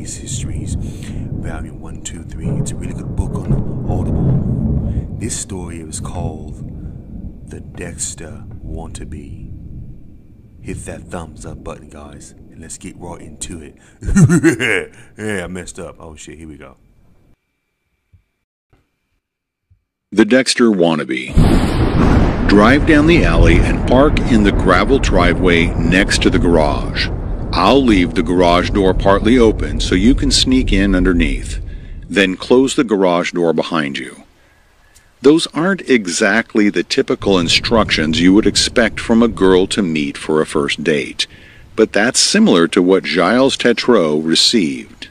Police Histories, Volume 1, 2, 3. It's a really good book on Audible. This story is called The Dexter Wannabe. Hit that thumbs up button, guys, and let's get right into it. Yeah, I messed up. Oh shit, here we go. The Dexter Wannabe. Drive down the alley and park in the gravel driveway next to the garage. I'll leave the garage door partly open so you can sneak in underneath. Then close the garage door behind you. Those aren't exactly the typical instructions you would expect from a girl to meet for a first date, but that's similar to what Giles Tetreault received.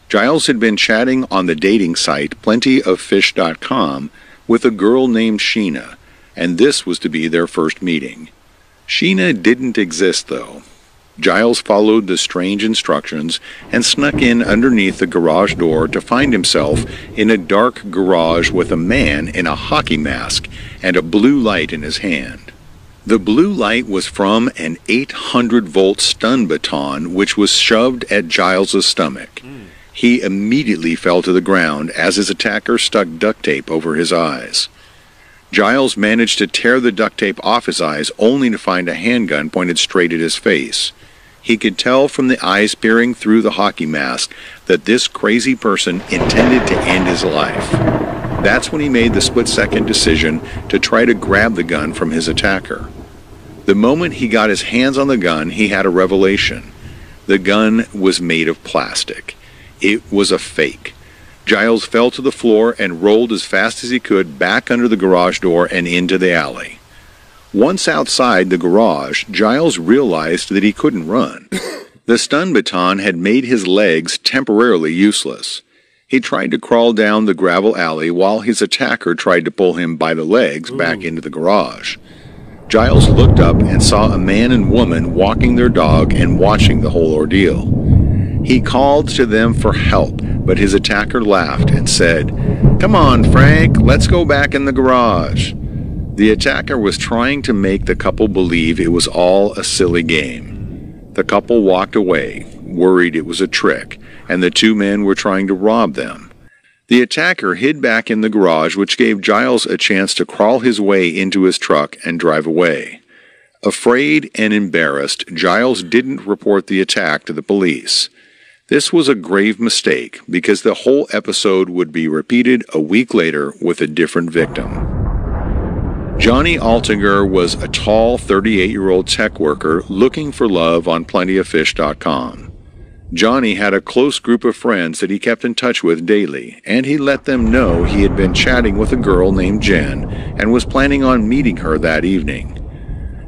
Giles had been chatting on the dating site plentyoffish.com with a girl named Sheena, and this was to be their first meeting. Sheena didn't exist, though. Giles followed the strange instructions and snuck in underneath the garage door to find himself in a dark garage with a man in a hockey mask and a blue light in his hand. The blue light was from an 800-volt stun baton which was shoved at Giles's stomach. He immediately fell to the ground as his attacker stuck duct tape over his eyes. Giles managed to tear the duct tape off his eyes only to find a handgun pointed straight at his face. He could tell from the eyes peering through the hockey mask that this crazy person intended to end his life. That's when he made the split-second decision to try to grab the gun from his attacker. The moment he got his hands on the gun, he had a revelation. The gun was made of plastic. It was a fake. Giles fell to the floor and rolled as fast as he could back under the garage door and into the alley. Once outside the garage, Giles realized that he couldn't run. The stun baton had made his legs temporarily useless. He tried to crawl down the gravel alley while his attacker tried to pull him by the legs back into the garage. Giles looked up and saw a man and woman walking their dog and watching the whole ordeal. He called to them for help, but his attacker laughed and said, "Come on, Frank, let's go back in the garage." The attacker was trying to make the couple believe it was all a silly game. The couple walked away, worried it was a trick, and the two men were trying to rob them. The attacker hid back in the garage, which gave Giles a chance to crawl his way into his truck and drive away. Afraid and embarrassed, Giles didn't report the attack to the police. This was a grave mistake because the whole episode would be repeated a week later with a different victim. Johnny Altinger was a tall 38-year-old tech worker looking for love on plentyoffish.com. Johnny had a close group of friends that he kept in touch with daily, and he let them know he had been chatting with a girl named Jen and was planning on meeting her that evening.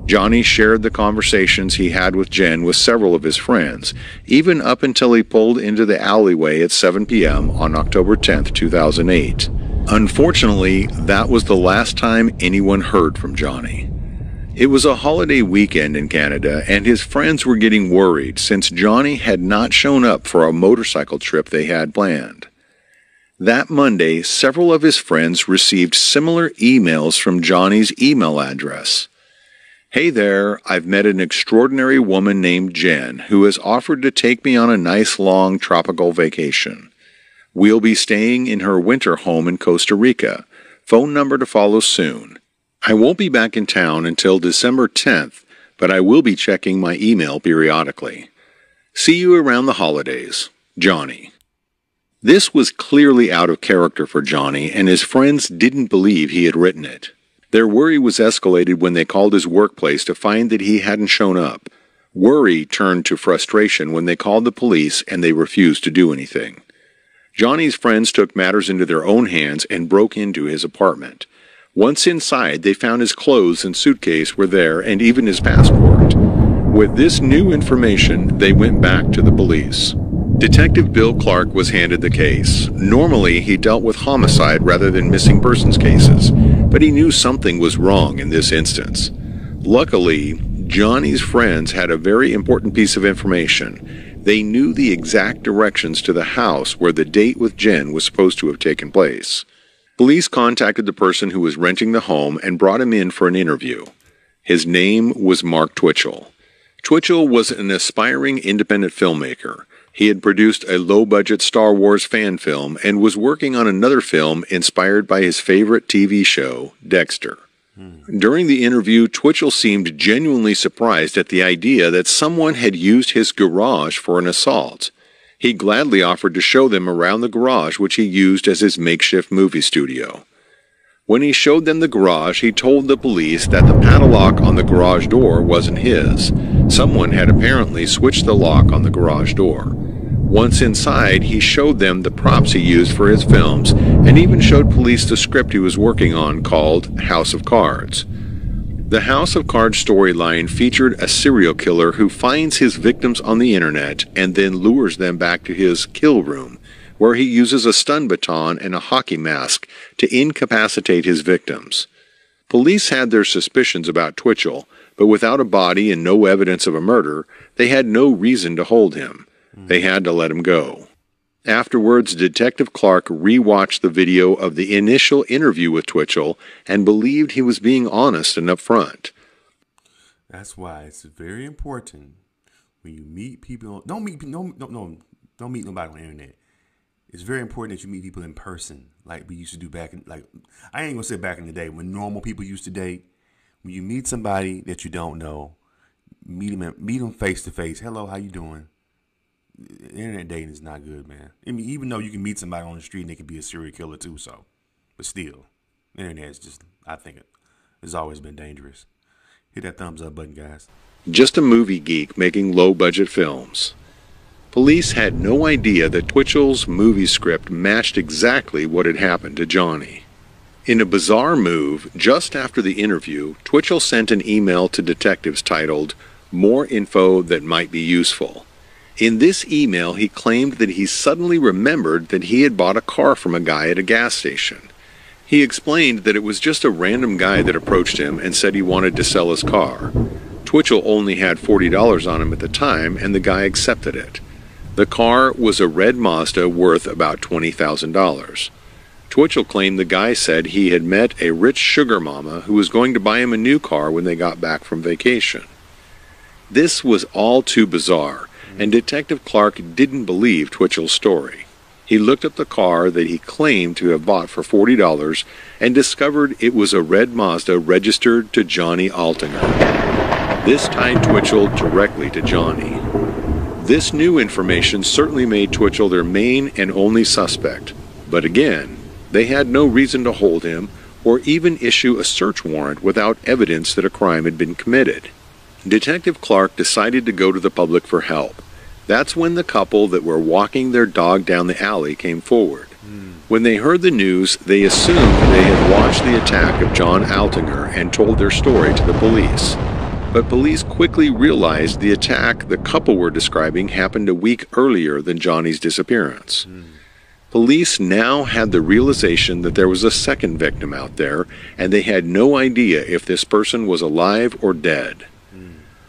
Johnny shared the conversations he had with Jen with several of his friends, even up until he pulled into the alleyway at 7 p.m. on October 10, 2008. Unfortunately, that was the last time anyone heard from Johnny. It was a holiday weekend in Canada, and his friends were getting worried since Johnny had not shown up for a motorcycle trip they had planned. That Monday, several of his friends received similar emails from Johnny's email address. "Hey there, I've met an extraordinary woman named Jen who has offered to take me on a nice long tropical vacation. We'll be staying in her winter home in Costa Rica. Phone number to follow soon. I won't be back in town until December 10th, but I will be checking my email periodically. See you around the holidays. Johnny." This was clearly out of character for Johnny, and his friends didn't believe he had written it. Their worry was escalated when they called his workplace to find that he hadn't shown up. Worry turned to frustration when they called the police and they refused to do anything. Johnny's friends took matters into their own hands and broke into his apartment. Once inside, they found his clothes and suitcase were there and even his passport. With this new information, they went back to the police. Detective Bill Clark was handed the case. Normally, he dealt with homicide rather than missing persons cases, but he knew something was wrong in this instance. Luckily, Johnny's friends had a very important piece of information. They knew the exact directions to the house where the date with Jen was supposed to have taken place. Police contacted the person who was renting the home and brought him in for an interview. His name was Mark Twitchell. Twitchell was an aspiring independent filmmaker. He had produced a low-budget Star Wars fan film and was working on another film inspired by his favorite TV show, Dexter. During the interview, Twitchell seemed genuinely surprised at the idea that someone had used his garage for an assault. He gladly offered to show them around the garage, which he used as his makeshift movie studio. When he showed them the garage, he told the police that the padlock on the garage door wasn't his. Someone had apparently switched the lock on the garage door. Once inside, he showed them the props he used for his films and even showed police the script he was working on called House of Cards. The House of Cards storyline featured a serial killer who finds his victims on the internet and then lures them back to his kill room, where he uses a stun baton and a hockey mask to incapacitate his victims. Police had their suspicions about Twitchell, but without a body and no evidence of a murder, they had no reason to hold him. They had to let him go. Afterwards, Detective Clark rewatched the video of the initial interview with Twitchell and believed he was being honest and upfront. That's why it's very important when you meet people. Don't meet nobody on the internet. It's very important that you meet people in person, like we used to do back in, like, I ain't gonna say back in the day when normal people used to date. When you meet somebody that you don't know, meet them face to face. Hello, how you doing? Internet dating is not good, man. I mean, even though you can meet somebody on the street and they could be a serial killer too, but still, internet is just, I think it's always been dangerous. Hit that thumbs up button, guys. Just a movie geek making low-budget films. Police had no idea that Twitchell's movie script matched exactly what had happened to Johnny. In a bizarre move, just after the interview, Twitchell sent an email to detectives titled, "More info that might be useful." In this email, he claimed that he suddenly remembered that he had bought a car from a guy at a gas station. He explained that it was just a random guy that approached him and said he wanted to sell his car. Twitchell only had $40 on him at the time, and the guy accepted it. The car was a red Mazda worth about $20,000. Twitchell claimed the guy said he had met a rich sugar mama who was going to buy him a new car when they got back from vacation. This was all too bizarre, and Detective Clark didn't believe Twitchell's story. He looked up the car that he claimed to have bought for $40 and discovered it was a red Mazda registered to Johnny Altinger. This tied Twitchell directly to Johnny. This new information certainly made Twitchell their main and only suspect, but again, they had no reason to hold him or even issue a search warrant without evidence that a crime had been committed. Detective Clark decided to go to the public for help. That's when the couple that were walking their dog down the alley came forward. When they heard the news, they assumed they had watched the attack of John Altinger and told their story to the police. But police quickly realized the attack the couple were describing happened a week earlier than Johnny's disappearance. Police now had the realization that there was a second victim out there, and they had no idea if this person was alive or dead.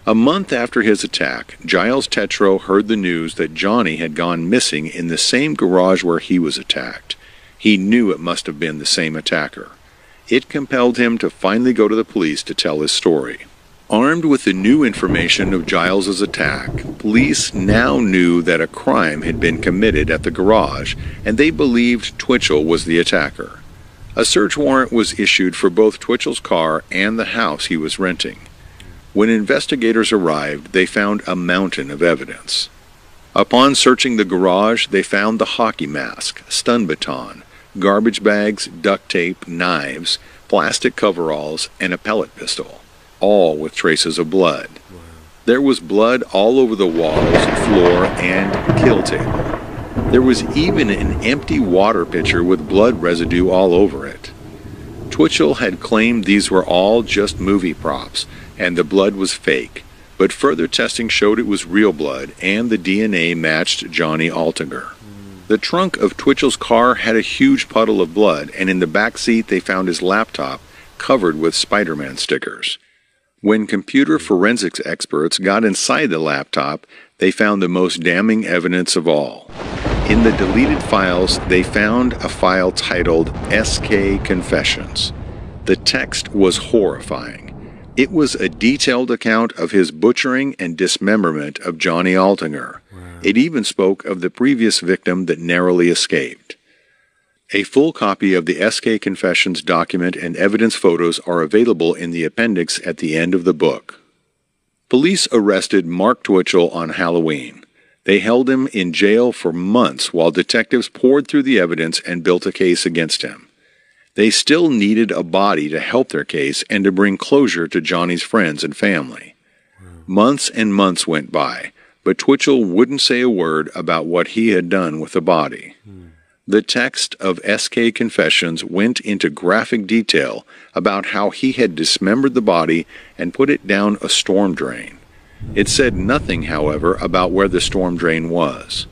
A month after his attack, Giles Tetreault heard the news that Johnny had gone missing in the same garage where he was attacked. He knew it must have been the same attacker. It compelled him to finally go to the police to tell his story. Armed with the new information of Giles's attack, police now knew that a crime had been committed at the garage, and they believed Twitchell was the attacker. A search warrant was issued for both Twitchell's car and the house he was renting. When investigators arrived, they found a mountain of evidence. Upon searching the garage, they found the hockey mask, stun baton, garbage bags, duct tape, knives, plastic coveralls, and a pellet pistol, all with traces of blood. Wow. There was blood all over the walls, floor, and kill table. There was even an empty water pitcher with blood residue all over it. Twitchell had claimed these were all just movie props, and the blood was fake, but further testing showed it was real blood, and the DNA matched Johnny Altinger. The trunk of Twitchell's car had a huge puddle of blood, and in the back seat they found his laptop covered with Spider-Man stickers. When computer forensics experts got inside the laptop, they found the most damning evidence of all. In the deleted files, they found a file titled SK Confessions. The text was horrifying. It was a detailed account of his butchering and dismemberment of Johnny Altinger. Wow. It even spoke of the previous victim that narrowly escaped. A full copy of the SK Confessions document and evidence photos are available in the appendix at the end of the book. Police arrested Mark Twitchell on Halloween. They held him in jail for months while detectives poured through the evidence and built a case against him. They still needed a body to help their case and to bring closure to Johnny's friends and family. Months and months went by, but Twitchell wouldn't say a word about what he had done with the body. The text of SK Confessions went into graphic detail about how he had dismembered the body and put it down a storm drain. It said nothing, however, about where the storm drain was.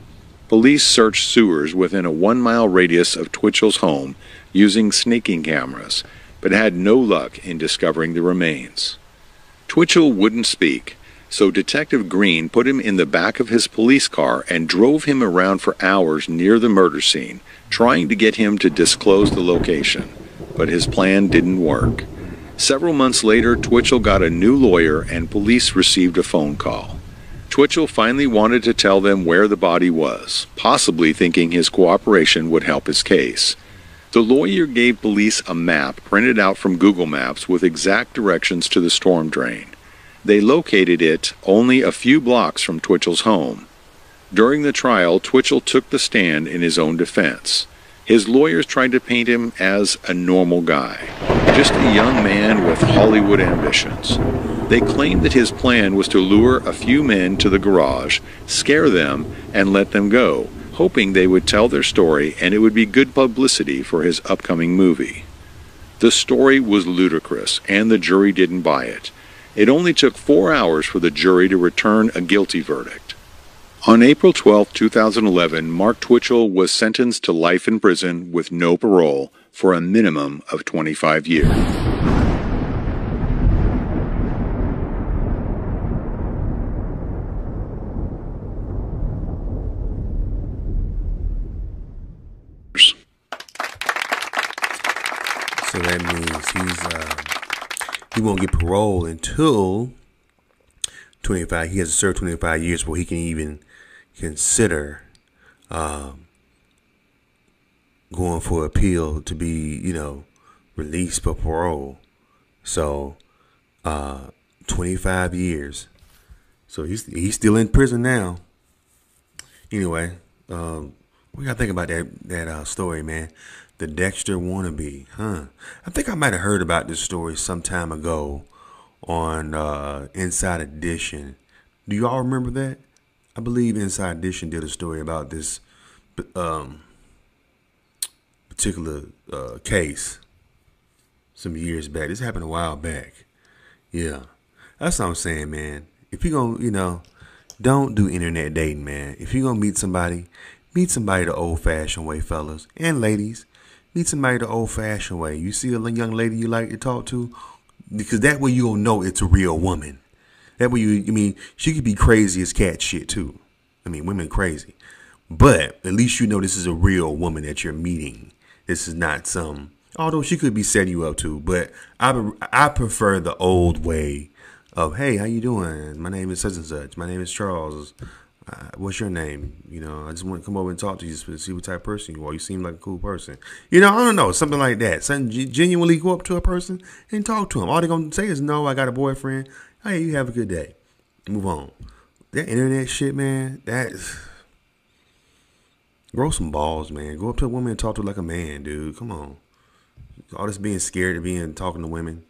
Police searched sewers within a 1-mile radius of Twitchell's home using sneaking cameras, but had no luck in discovering the remains. Twitchell wouldn't speak, so Detective Green put him in the back of his police car and drove him around for hours near the murder scene, trying to get him to disclose the location. But his plan didn't work. Several months later, Twitchell got a new lawyer and police received a phone call. Twitchell finally wanted to tell them where the body was, possibly thinking his cooperation would help his case. The lawyer gave police a map printed out from Google Maps with exact directions to the storm drain. They located it only a few blocks from Twitchell's home. During the trial, Twitchell took the stand in his own defense. His lawyers tried to paint him as a normal guy, just a young man with Hollywood ambitions. They claimed that his plan was to lure a few men to the garage, scare them, and let them go, hoping they would tell their story and it would be good publicity for his upcoming movie. The story was ludicrous, and the jury didn't buy it. It only took 4 hours for the jury to return a guilty verdict. On April 12, 2011, Mark Twitchell was sentenced to life in prison with no parole for a minimum of 25 years. So that means he won't get parole until 25. He has to serve 25 years before he can even consider going for appeal to be, released for parole. So 25 years. So he's still in prison now. Anyway, we gotta think about that story, man. The Dexter Wannabe, I think I might have heard about this story some time ago on Inside Edition. Do you all remember that? I believe Inside Edition did a story about this particular case some years back. This happened a while back. Yeah, that's what I'm saying, man. If you're gonna, don't do internet dating, man. If you're gonna meet somebody the old-fashioned way, fellas and ladies. Meet somebody the old-fashioned way. You see a young lady you like to talk to, because that way you'll know it's a real woman. That way she could be crazy as cat shit too. Women crazy. But at least you know this is a real woman that you're meeting. This is not although she could be setting you up too, but I prefer the old way of, hey, how you doing? My name is such and such. My name is Charles. What's your name? I just want to come over and talk to you to see what type of person you are. You seem like a cool person. I don't know, something like that. Something genuinely go up to a person and talk to them. All they're going to say is, no, I got a boyfriend. Hey, you have a good day. Move on. That internet shit, man, grow some balls, man. Go up to a woman and talk to her like a man, dude. Come on. All this being scared of talking to women.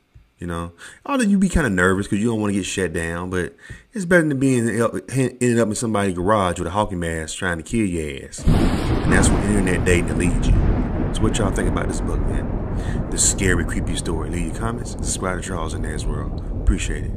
Although you be kind of nervous because you don't want to get shut down, but it's better than ending up in somebody's garage with a hockey mask trying to kill your ass. And that's what internet dating will lead you. So what y'all think about this book, man? This scary, creepy story. Leave your comments and subscribe to Charles in World. Appreciate it.